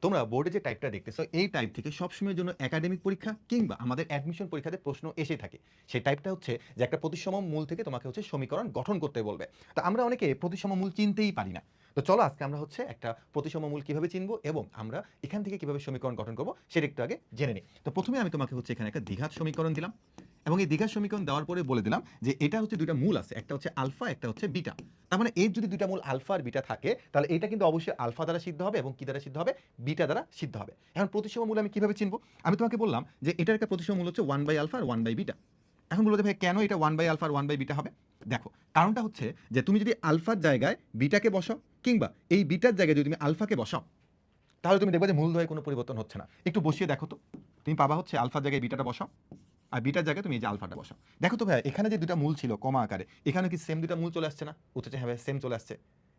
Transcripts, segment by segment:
তোমরা বোর্ডে যে টাইপটা দেখতেছো এই টাইপ থেকে সবসময়ের জন্য একাডেমিক পরীক্ষা কিংবা আমাদের অ্যাডমিশন পরীক্ষাতে প্রশ্ন এসেই থাকে। সেই টাইপটা হচ্ছে যে একটা প্রতিসম মূল থেকে তোমাকে হচ্ছে সমীকরণ গঠন করতে বলবে। তো আমরা অনেকে প্রতিসম মূল চিনতেই পারি না। তো চলো আজকে আমরা হচ্ছে একটা প্রতিসম মূল কিভাবে চিনবো এবং আমরা এখান থেকে কিভাবে সমীকরণ গঠন করবো সেটা একটু আগে জেনে নিই। তো প্রথমে আমি তোমাকে হচ্ছে এখানে একটা দ্বিঘাত সমীকরণ দিলাম এবং এই দ্বিঘাত সমীকরণ দেওয়ার পরে বলে দিলাম যে এটা হচ্ছে দুইটা মূল আছে, একটা হচ্ছে আলফা, একটা হচ্ছে বিটা। তার মানে এর যদি দুইটা মূল আলফা আর বিটা থাকে তাহলে এটা কিন্তু অবশ্যই আলফা দ্বারা সিদ্ধ হবে এবং কি দ্বারা সিদ্ধ হবে, বিটা দ্বারা সিদ্ধ হবে। এখন প্রতিসম মূল আমি কিভাবে চিনবো? আমি তোমাকে বললাম যে এটার একটা প্রতিসম মূল হচ্ছে 1/আলফা আর 1/বিটা। এখন বলতে ভাই কেন এটা 1/আলফা আর 1/বিটা হবে? দেখো, কারণটা হচ্ছে যে তুমি যদি আলফার জায়গায় বিটাকে বসাও কিংবা এই বিটার জায়গায় যদি তুমি আলফাকে বসাও তাহলে তুমি দেখবে যে মূলদ্বয়ে কোনো পরিবর্তন হচ্ছে না। একটু বসিয়ে দেখো তো, তুমি পাবা হচ্ছে আলফার জায়গায় বিটাটা বসাও আর বিটার জায়গায় তুমি এই যে আলফাটা বসাও। দেখো তো ভাই এখানে যে দুটা মূল ছিল কমা আকারে, এখানে কি সেম দুটা মূল চলে আসছে না? উত্তরটা হ্যাঁ সেম চলে আসছে।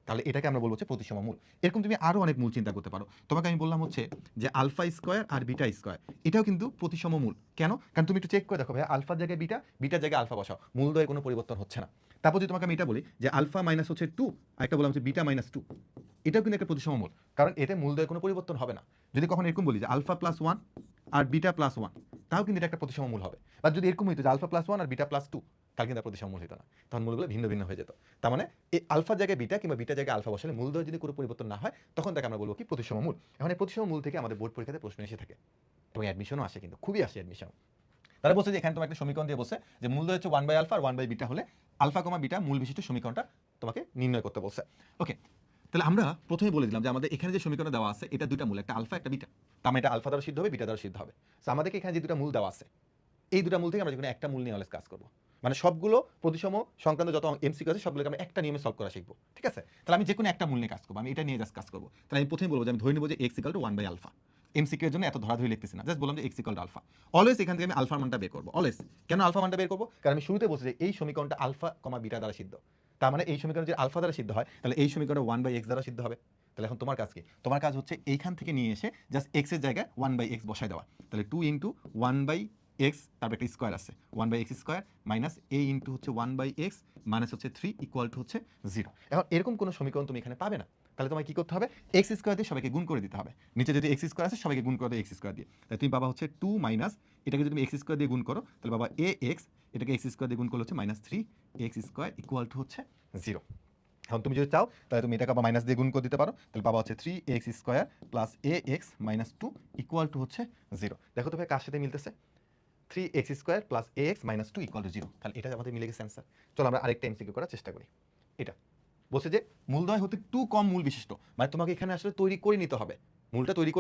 তাহলে এটাকে আমরা বলবো হচ্ছে প্রতিসম মূল। এরকম তুমি আরো অনেক মূল চিন্তা করতে পারো। তোমাকে আমি বললাম হচ্ছে যে আলফা স্কয়ার আর বিটা স্কয়ার এটাও কিন্তু প্রতিসম মূল। কেন? কারণ তুমি একটু চেক করে দেখো ভাই, আলফার জায়গায় বিটা, বিটার জায়গায় আলফা বসাও, মূলদ্বয়ে কোনো পরিবর্তন হচ্ছে না। তারপর যদি তোমাকে আমি এটা বলি যে আলফা মাইনাস হচ্ছে 2 আর একটা বললাম হচ্ছে বিটা মাইনাস 2, এটাও কিন্তু একটা প্রতিসম মূল, কারণ এতে মূলদ্বয়ে কোনো পরিবর্তন হবে না। যদি কখনো এরকম বলি যে আলফা প্লাস 1 আর বিটা প্লাস 1, তাও কিন্তু এটা একটা প্রতিসম মূল হবে। বা যদি এরকম হইতো যে আলফা প্লাস 1 আর বিটা প্লাস 2, তাহলে কিন্তু প্রতিসম মূল হতো না, তখন মূলগুলো ভিন্ন ভিন্ন হয়ে যেত। তার মানে এই আলফার জায়গায় বিটা কিংবা বিটার জায়গায় আলফা বসালে মূলদ্বয় যদি কোনো পরিবর্তন না হয় তখন তাকে আমরা বলবো কি প্রতিসম মূল। এখন এই প্রতিসম মূল থেকে আমাদের বোর্ড পরীক্ষাতে প্রশ্ন এসে থাকে এবং অ্যাডমিশনও আসে, কিন্তু খুবই আসে অ্যাডমিশন। তারা বলছে যে এখানে তোমার একটা সমীকরণ দিয়ে বলছে যে মূলদ্বয় হচ্ছে 1/আলফা আর 1/বিটা হলে আলফা কমা বিটা মূল বিশিষ্ট সমীকরণটা তোমাকে নির্ণয় করতে বলছে। ওকে, তাহলে আমরা প্রথমে বলে দিলাম যে আমাদের এখানে যে সমীকরণ দেওয়া আছে এটা দুইটা মূল, একটা আলফা একটা বিটা। তার মানে এটা আলফা দ্বারা সিদ্ধ হবে, বিটা দ্বারা সিদ্ধ হবে। তো আমাদেরকে এখানে যে দুটা মূল দেওয়া আছে এই দুটা মূল থেকে আমরা যেকোনো একটা মূল নিয়ে অলওয়েজ কাজ করবো। মানে সবগুলো প্রতিসম সংক্রান্ত যত এমসিকিউ আছে সবগুলোকে আমরা একটা নিয়মে সলভ করা শিখবো, ঠিক আছে? তাহলে আমি যেকোনো একটা মূল নিয়ে কাজ করবো, আমি এটা নিয়ে জাস্ট কাজ করবো। তাহলে আমি প্রথমে বলবো যে আমি ধরে নেবো যে এক্স ইকাল টু 1/আলফা। এমসিকিউ এর জন্য এত ধরাধরি লিখতেছি না, জাস্ট বললাম যে x equal to alpha. Always এখান থেকে আমি আলফার মানটা বের করবো, অলওয়েজ। কেন আলফা মানটা বের করবো? কারণ আমি শুরুতে বলছি যে এই সমীকরণটা আলফা কমা বিটা দ্বারা সিদ্ধ। তার মানে এই সমীকরণ যদি আলফা দ্বারা সিদ্ধ হয় তাহলে এই সমীকরণে 1/x দ্বারা সিদ্ধ হবে। তাহলে এখন তোমার কাজ কি? তোমার কাজ হচ্ছে এইখান থেকে নিয়ে এসে জাস্ট এক্স এর জায়গায় 1/x বসায় দেওয়া। তাহলে 2 ইন্টু 1/x, তারপর একটা স্কোয়ার আছে 1/x square minus a into হচ্ছে 1/x মাইনাস হচ্ছে 3 ইকুয়াল টু হচ্ছে 0। এখন এরকম কোনো সমীকরণ তুমি এখানে পাবে না। তাহলে তোমায় কি করতে হবে? এক্স স্কোয়ার দিয়ে সবাইকে গুণ করে দিতে হবে। নিচে যদি এক্স স্কোয়ার আছে সবাইকে গুণ করে দেয় এক্স স্কোয়ার দিয়ে। তাহলে তুমি পাবা হচ্ছে 2 মাইনাস, এটাকে যদি তুমি এক্স স্কোয়ার দিয়ে গুণ করো তাহলে বাবা এ এক্স, এটাকে এক্স স্কোয়ার দিয়ে গুণ করলে হচ্ছে minus 3 x square equal to হচ্ছে 0। এখন তুমি যদি চাও তাহলে তুমি এটাকে আবার মাইনাস দিয়ে গুণ করে দিতে পারো, তাহলে পাবা হচ্ছে 3x square plus A x minus 2 equal to হচ্ছে 0। দেখো তো ভাই কার সাথে মিলতেছে? 3x square plus A x minus 2 equal to 0। তাহলে এটা আমাদের মিলে গেছে অ্যান্সার। চলো আমরা আরেকটা এমসিকিউ করার চেষ্টা করি। এটা বলছে যে মূলদ্বয় হতে 2 কম মূল বিশিষ্ট, মানে তোমাকে এখানে আসলে তৈরি করে নিতে হবে, মূলটা তৈরি